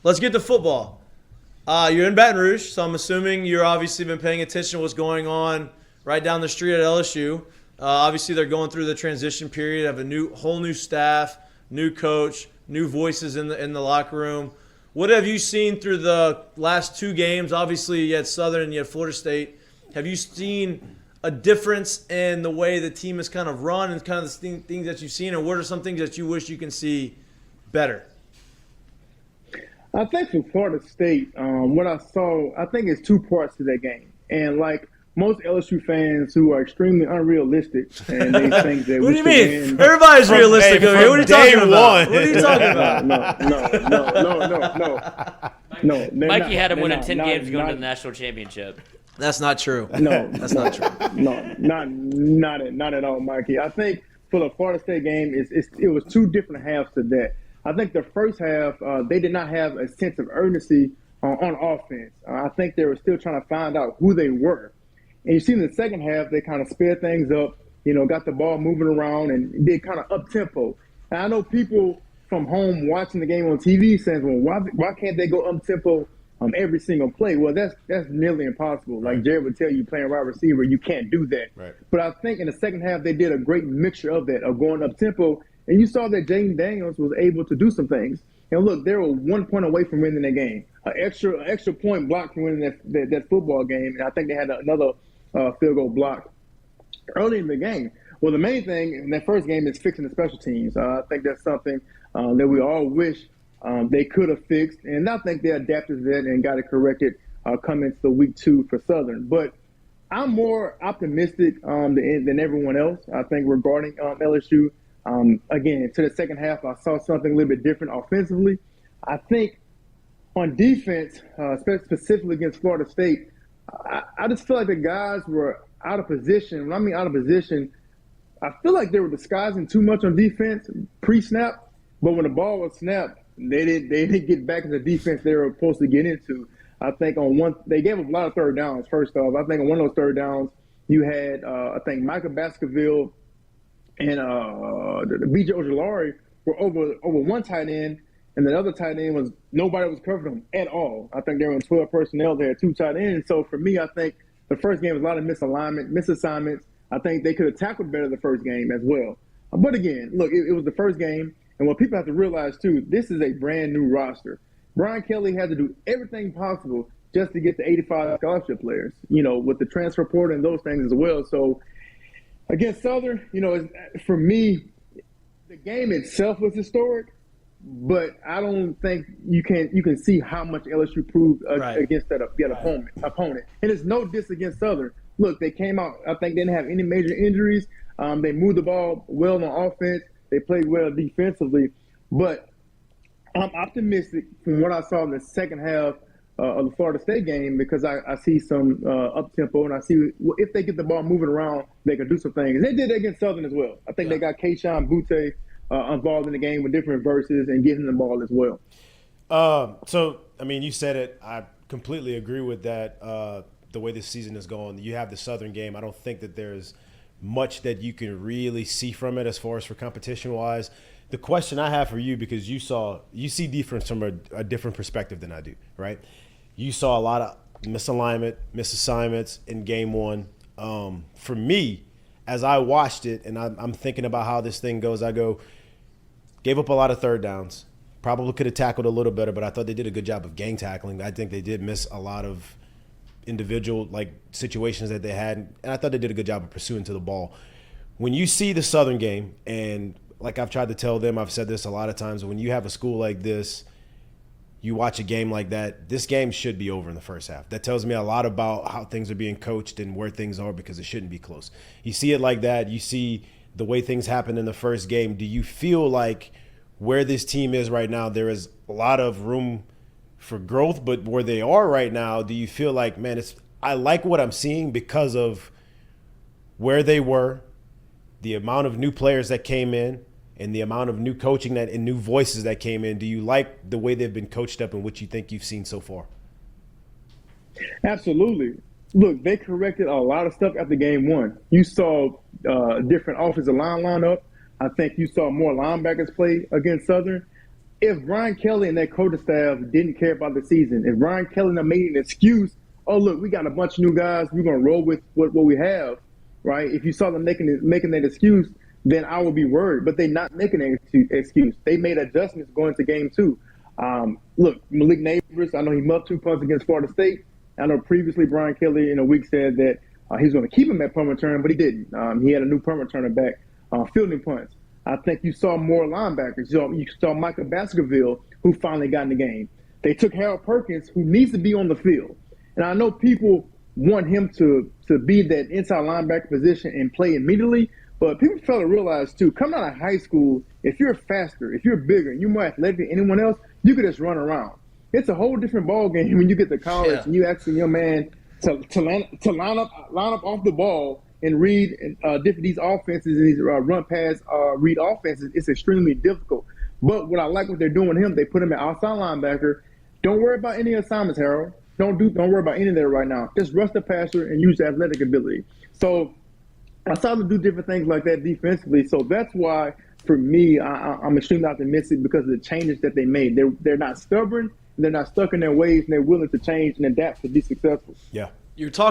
Let's get to football. You're in Baton Rouge, so I'm assuming you're obviously been paying attention to what's going on right down the street at LSU. Obviously, they're going through the transition period of whole new staff, new coach, new voices in the locker room. What have you seen through the last two games? Obviously, you had Southern and you had Florida State. Have you seen a difference in the way the team is kind of run and kind of the things that you've seen, and what are some things that you wish you can see better? I think for Florida State, what I saw, I think it's two parts to that game. And like most LSU fans who are extremely unrealistic, and they think that what do you mean? Win. Everybody's realistic over here. What are you talking about? What are you talking about? No. Mikey had him winning 10 games going to the national championship. That's not true. No, that's not true. No, not at all, Mikey. I think for the Florida State game, it was two different halves to that. I think the first half, they did not have a sense of urgency on offense. I think they were still trying to find out who they were. And you see in the second half, they kind of sped things up, got the ball moving around and did kind of up-tempo. And I know people from home watching the game on TV saying, well, why can't they go up-tempo every single play? Well, that's nearly impossible. Like Jared would tell you, playing wide receiver, you can't do that. Right. But I think in the second half, they did a great mixture of that, of going up-tempo. And you saw that Jaden Daniels was able to do some things. And look, they were 1 point away from winning the game. An extra point block from winning that football game. And I think they had another field goal block early in the game. Well, the main thing in that first game is fixing the special teams. I think that's something that we all wish they could have fixed. And I think they adapted to that and got it corrected coming into week 2 for Southern. But I'm more optimistic than everyone else, I think, regarding LSU. Again, to the second half, I saw something a little bit different offensively. I think on defense, specifically against Florida State, I just feel like the guys were out of position. When I mean out of position, I feel like they were disguising too much on defense pre-snap, but when the ball was snapped, they didn't get back into the defense they were supposed to get into. I think they gave up a lot of third downs, first off. I think on one of those third downs, you had, I think, Michael Baskerville and B.J. Ojolari were over one tight end, and the other tight end nobody was covering them at all. I think they were in 12 personnel. They had 2 tight ends. So for me, I think the first game was a lot of misalignment, misassignments. I think they could have tackled better the first game as well. But again, look, it was the first game, and what people have to realize too, this is a brand new roster. Brian Kelly had to do everything possible just to get the 85 scholarship players, with the transfer portal and those things as well. So against Southern, for me, the game itself was historic, but I don't think you can see how much LSU proved against that opponent. And it's no diss against Southern. Look, they came out, I think they didn't have any major injuries. They moved the ball well on offense. They played well defensively. But I'm optimistic from what I saw in the second half of the Florida State game because I see some up-tempo, and I see if they get the ball moving around, they can do some things. And they did that against Southern as well. I think they got Keishawn Butte involved in the game with different verses and getting the ball as well. You said it. I completely agree with that, the way this season is going. You have the Southern game. I don't think that there's much that you can really see from it as far as for competition-wise. The question I have for you, because you see defense from a different perspective than I do, right? You saw a lot of misassignments in game 1. For me, as I watched it, and I'm thinking about how this thing goes, gave up a lot of third downs. Probably could have tackled a little better, but I thought they did a good job of gang tackling. I think they did miss a lot of individual situations that they had, and I thought they did a good job of pursuing to the ball. When you see the Southern game, and like I've tried to tell them, I've said this a lot of times, when you have a school like this, you watch a game like that, this game should be over in the first half. That tells me a lot about how things are being coached and where things are, because it shouldn't be close. You see it like that. You see the way things happened in the first game. Do you feel like where this team is right now, there is a lot of room for growth, but where they are right now, do you feel like, man, I like what I'm seeing because of where they were, the amount of new players that came in, and the amount of new coaching and new voices that came in? Do you like the way they've been coached up and what you think you've seen so far? Absolutely. Look, they corrected a lot of stuff after game 1. You saw different offensive line lineup. I think you saw more linebackers play against Southern. if Brian Kelly and that coaching staff didn't care about the season, if Brian Kelly made an excuse, oh, look, we got a bunch of new guys, we're going to roll with what we have, right? If you saw them making that excuse, then I would be worried. But they're not making an excuse. They made adjustments going to game 2. Look, Malik Neighbors, I know he muffed 2 punts against Florida State. I know previously Brian Kelly in a week said that he was going to keep him at punt return, but he didn't. He had a new punt returner back fielding punts. I think you saw more linebackers. You saw Michael Baskerville, who finally got in the game. They took Harold Perkins, who needs to be on the field. And I know people want him to be that inside linebacker position and play immediately, but people fail to realize, too, coming out of high school, if you're faster, if you're bigger, and you're more athletic than anyone else, you could just run around. It's a whole different ball game when you get to college and you asking your man to line up off the ball and read these offenses and these run pass read offenses. It's extremely difficult. But what I like what they're doing with him, they put him at outside linebacker. Don't worry about any assignments, Harold. Don't worry about any of that right now. Just rush the passer and use the athletic ability. So I saw them do different things like that defensively. So that's why, for me, I'm extremely optimistic because of the changes that they made. They're not stubborn. They're not stuck in their ways, and they're willing to change and adapt to be successful. Yeah. You're talking